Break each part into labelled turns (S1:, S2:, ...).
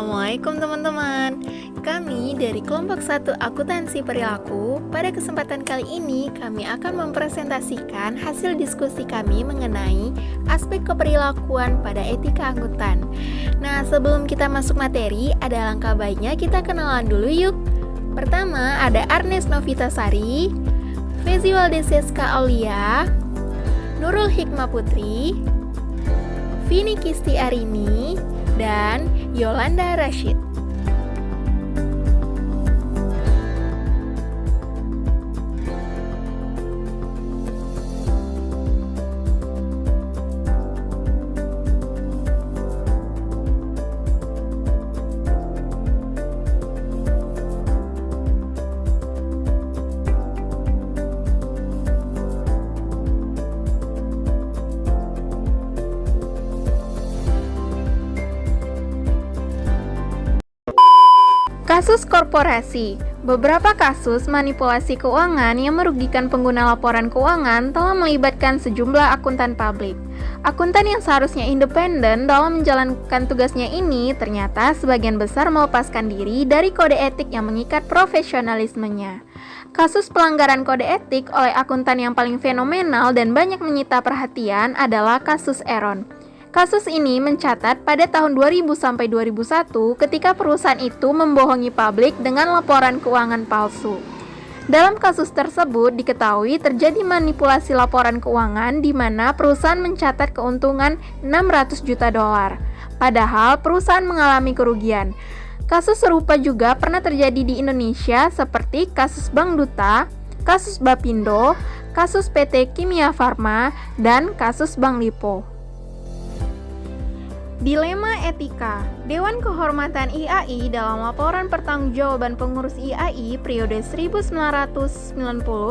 S1: Assalamualaikum teman-teman. Kami dari kelompok 1 akuntansi perilaku. Pada kesempatan kali ini kami akan mempresentasikan hasil diskusi kami mengenai aspek keperilakuan pada etika akuntan. Nah, sebelum kita masuk materi, ada langkah baiknya kita kenalan dulu yuk. Pertama, ada Arnes Novitasari, Fezi Waldeseska Aulia, Nurul Hikmah Putri, Vini Kisti Arini, dan Yolanda Rashid. Kasus korporasi. Beberapa kasus manipulasi keuangan yang merugikan pengguna laporan keuangan telah melibatkan sejumlah akuntan publik. Akuntan yang seharusnya independen dalam menjalankan tugasnya ini ternyata sebagian besar melepaskan diri dari kode etik yang mengikat profesionalismenya. Kasus pelanggaran kode etik oleh akuntan yang paling fenomenal dan banyak menyita perhatian adalah kasus Enron. Kasus ini mencatat pada tahun 2000 sampai 2001 ketika perusahaan itu membohongi publik dengan laporan keuangan palsu. Dalam kasus tersebut diketahui terjadi manipulasi laporan keuangan di mana perusahaan mencatat keuntungan 600 juta dolar, padahal perusahaan mengalami kerugian. Kasus serupa juga pernah terjadi di Indonesia seperti kasus Bank Duta, kasus Bapindo, kasus PT Kimia Farma, dan kasus Bank Lipo. Dilema etika. Dewan Kehormatan IAI dalam laporan pertanggungjawaban pengurus IAI periode 1990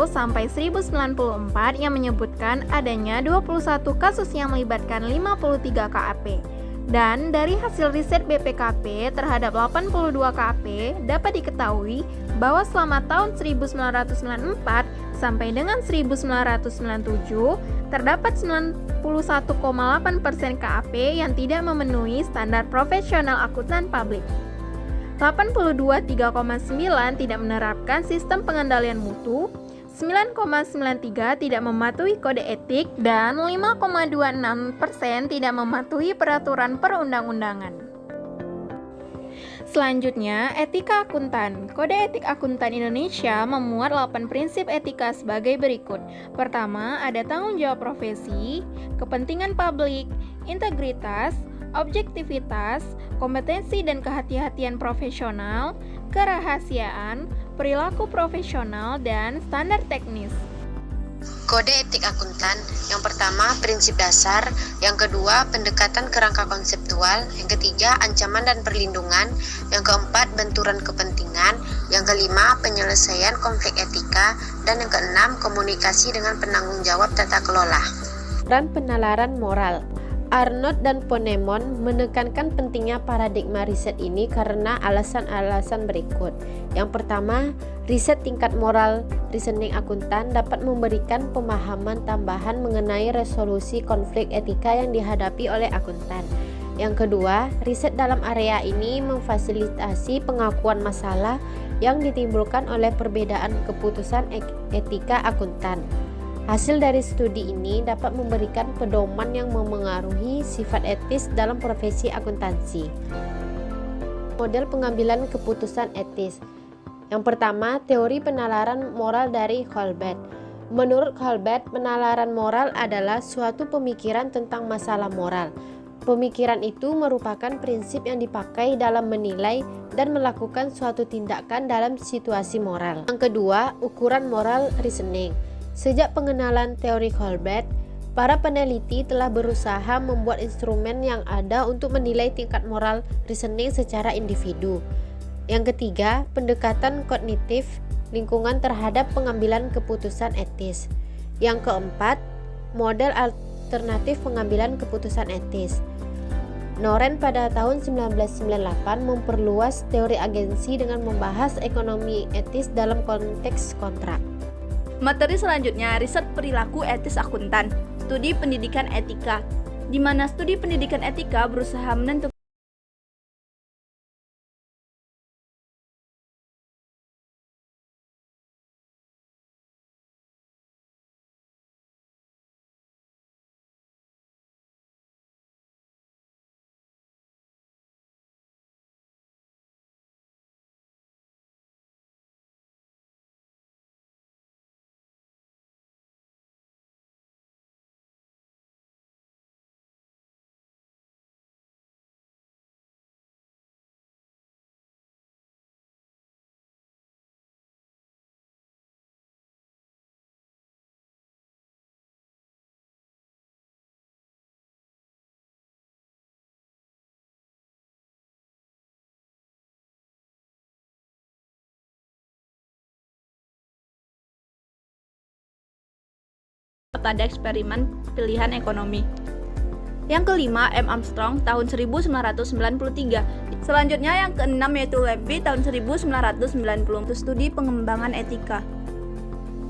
S1: sampai 1994 yang menyebutkan adanya 21 kasus yang melibatkan 53 KAP. Dan dari hasil riset BPKP terhadap 82 KAP dapat diketahui bahwa selama tahun 1994 sampai dengan 1997 terdapat 91,8% KAP yang tidak memenuhi standar profesional akuntan publik. 82,3,9 tidak menerapkan sistem pengendalian mutu, 9,93 tidak mematuhi kode etik, dan 5,26% tidak mematuhi peraturan perundang-undangan. Selanjutnya, etika akuntan. Kode etik akuntan Indonesia memuat 8 prinsip etika sebagai berikut. Pertama, ada tanggung jawab profesi, kepentingan publik, integritas, objektivitas, kompetensi dan kehati-hatian profesional, kerahasiaan, perilaku profesional, dan standar teknis.
S2: Kode etik akuntan, yang pertama prinsip dasar, yang kedua pendekatan kerangka konseptual, yang ketiga ancaman dan perlindungan, yang keempat benturan kepentingan, yang kelima penyelesaian konflik etika, dan yang keenam komunikasi dengan penanggung jawab tata kelola.
S3: Dan penalaran moral. Arnold dan Ponemon menekankan pentingnya paradigma riset ini karena alasan-alasan berikut. Yang pertama, riset tingkat moral reasoning akuntan dapat memberikan pemahaman tambahan mengenai resolusi konflik etika yang dihadapi oleh akuntan. Yang kedua, riset dalam area ini memfasilitasi pengakuan masalah yang ditimbulkan oleh perbedaan keputusan etika akuntan. Hasil dari studi ini dapat memberikan pedoman yang memengaruhi sifat etis dalam profesi akuntansi. Model pengambilan keputusan etis. Yang pertama, teori penalaran moral dari Colbert. Menurut Colbert, penalaran moral adalah suatu pemikiran tentang masalah moral. Pemikiran itu merupakan prinsip yang dipakai dalam menilai dan melakukan suatu tindakan dalam situasi moral. Yang kedua, ukuran moral reasoning. Sejak pengenalan teori Colbert, para peneliti telah berusaha membuat instrumen yang ada untuk menilai tingkat moral reasoning secara individu. Yang ketiga, pendekatan kognitif lingkungan terhadap pengambilan keputusan etis. Yang keempat, model alternatif pengambilan keputusan etis. Noren pada tahun 1998 memperluas teori agensi dengan membahas ekonomi etis dalam konteks kontrak.
S4: Materi selanjutnya, riset perilaku etis akuntan, studi pendidikan etika, di mana studi pendidikan etika berusaha menentukan pada eksperimen pilihan ekonomi. Yang kelima, M. Armstrong tahun 1993. Selanjutnya yang keenam yaitu Lempi tahun 1990 untuk studi pengembangan etika.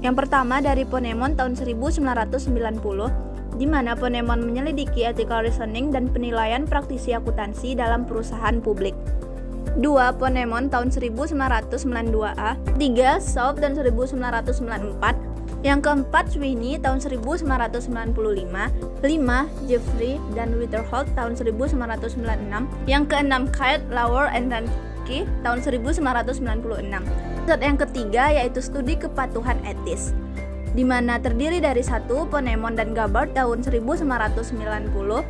S4: Yang pertama dari Ponemon tahun 1990, di mana Ponemon menyelidiki ethical reasoning dan penilaian praktisi akuntansi dalam perusahaan publik. 2. Ponemon tahun 1992A. 3. Saub dan 1994. Yang keempat, Sweeney tahun 1995. 5. Jeffrey dan Witherholt tahun 1996. Yang keenam, Kate, Lauer, and Ranke tahun 1996. Yang ketiga yaitu studi kepatuhan etis, di mana terdiri dari 1. Ponemon dan Gabbard tahun 1990.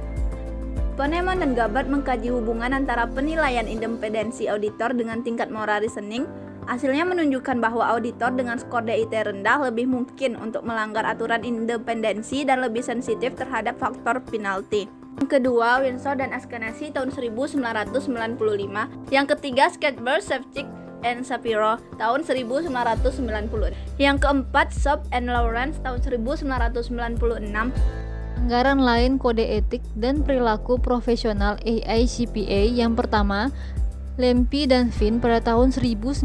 S4: Ponemon dan Gabbard mengkaji hubungan antara penilaian independensi auditor dengan tingkat moral reasoning. Hasilnya menunjukkan bahwa auditor dengan skor DIT rendah lebih mungkin untuk melanggar aturan independensi dan lebih sensitif terhadap faktor penalti. Yang kedua, Winsor dan Ashkenazi tahun 1995. Yang ketiga, Skatberg, Shevchik, and Shapiro tahun 1990. Yang keempat, Saub and Lawrence tahun 1996.
S5: Anggaran lain kode etik dan perilaku profesional AICPA. Yang pertama, Lempi dan Finn pada tahun 1992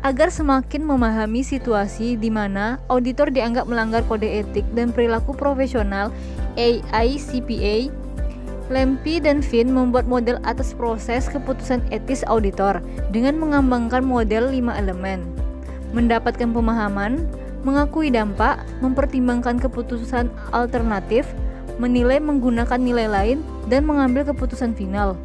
S5: agar semakin memahami situasi di mana auditor dianggap melanggar kode etik dan perilaku profesional AICPA. Lempi dan Finn membuat model atas proses keputusan etis auditor dengan mengembangkan model 5 elemen: mendapatkan pemahaman, mengakui dampak, mempertimbangkan keputusan alternatif, menilai menggunakan nilai lain, dan mengambil keputusan final.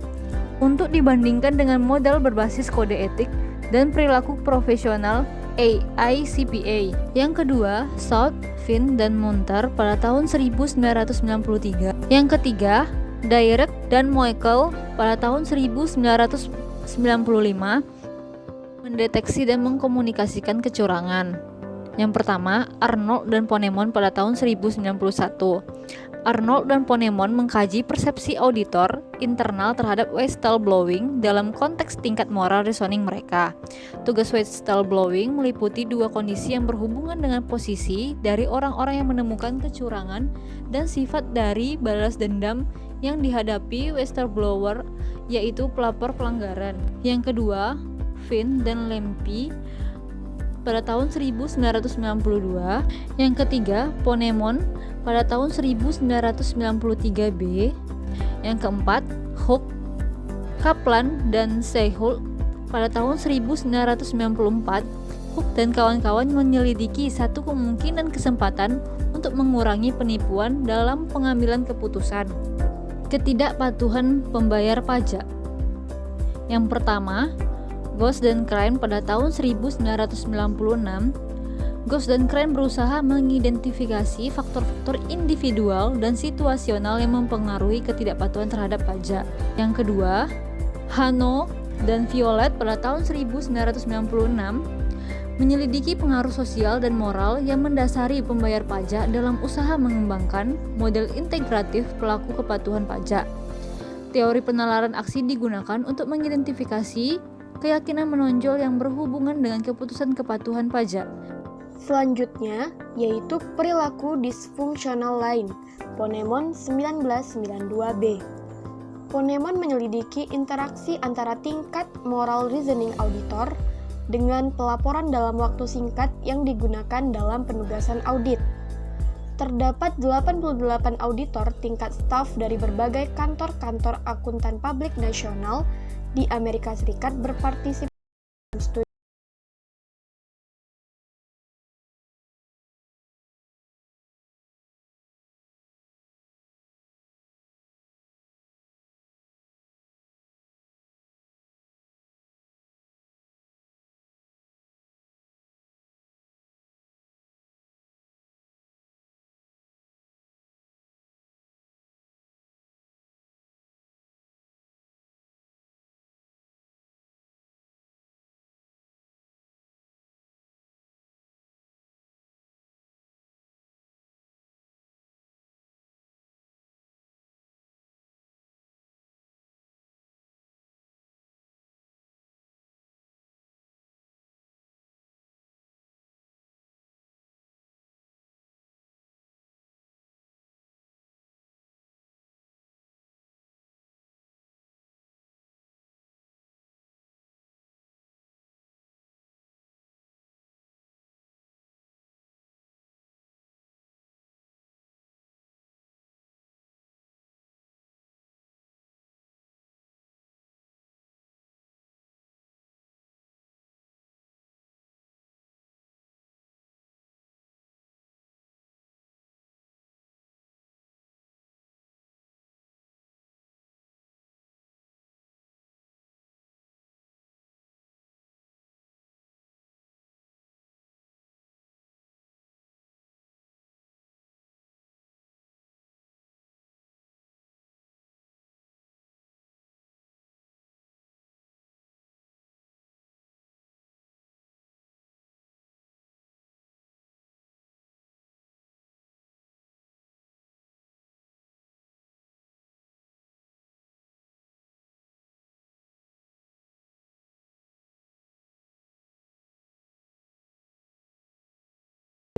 S5: Untuk dibandingkan dengan model berbasis kode etik dan perilaku profesional AICPA. Yang kedua, South, Finn, dan Munter pada tahun 1993. Yang ketiga, Dirac dan Moeckel pada tahun 1995 mendeteksi dan mengkomunikasikan kecurangan. Yang pertama, Arnold dan Ponemon pada tahun 1991. Arnold dan Ponemon mengkaji persepsi auditor internal terhadap whistleblowing dalam konteks tingkat moral reasoning mereka. Tugas whistleblowing meliputi 2 kondisi yang berhubungan dengan posisi dari orang-orang yang menemukan kecurangan dan sifat dari balas dendam yang dihadapi whistleblower, yaitu pelapor pelanggaran. Yang kedua, Finn dan Lempi pada tahun 1992. Yang ketiga, Ponemon pada tahun 1993B. Yang keempat, Hook, Kaplan, dan Seyholt pada tahun 1994. Hook dan kawan-kawan menyelidiki satu kemungkinan kesempatan untuk mengurangi penipuan dalam pengambilan keputusan. Ketidakpatuhan pembayar pajak. Yang pertama, Ghost dan Crane pada tahun 1996. Ghost dan Crane berusaha mengidentifikasi faktor-faktor individual dan situasional yang mempengaruhi ketidakpatuhan terhadap pajak. Yang kedua, Hano dan Violet pada tahun 1996 menyelidiki pengaruh sosial dan moral yang mendasari pembayar pajak dalam usaha mengembangkan model integratif pelaku kepatuhan pajak. Teori penalaran aksi digunakan untuk mengidentifikasi keyakinan menonjol yang berhubungan dengan keputusan kepatuhan pajak.
S6: Selanjutnya, yaitu perilaku disfungsional lain, Ponemon 1992b. Ponemon menyelidiki interaksi antara tingkat moral reasoning auditor dengan pelaporan dalam waktu singkat yang digunakan dalam penugasan audit. Terdapat 88 auditor tingkat staf dari berbagai kantor-kantor akuntan publik nasional di Amerika Serikat berpartisipasi dalam studi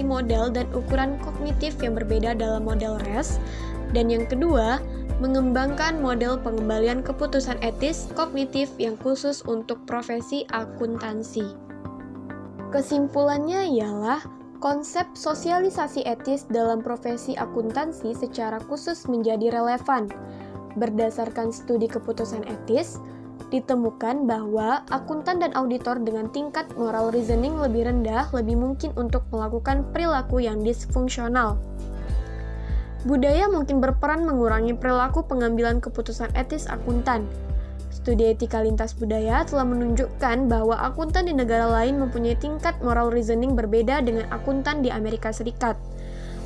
S6: model dan ukuran kognitif yang berbeda dalam model RES, dan yang kedua, mengembangkan model pengembalian keputusan etis kognitif yang khusus untuk profesi akuntansi. Kesimpulannya ialah konsep sosialisasi etis dalam profesi akuntansi secara khusus menjadi relevan. Berdasarkan studi keputusan etis, ditemukan bahwa akuntan dan auditor dengan tingkat moral reasoning lebih rendah lebih mungkin untuk melakukan perilaku yang disfungsional. Budaya mungkin berperan mengurangi perilaku pengambilan keputusan etis akuntan. Studi etika lintas budaya telah menunjukkan bahwa akuntan di negara lain mempunyai tingkat moral reasoning berbeda dengan akuntan di Amerika Serikat.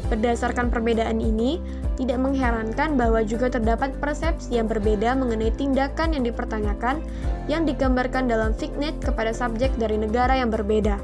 S6: Berdasarkan perbedaan ini, tidak mengherankan bahwa juga terdapat persepsi yang berbeda mengenai tindakan yang dipertanyakan yang digambarkan dalam Fignet kepada subjek dari negara yang berbeda.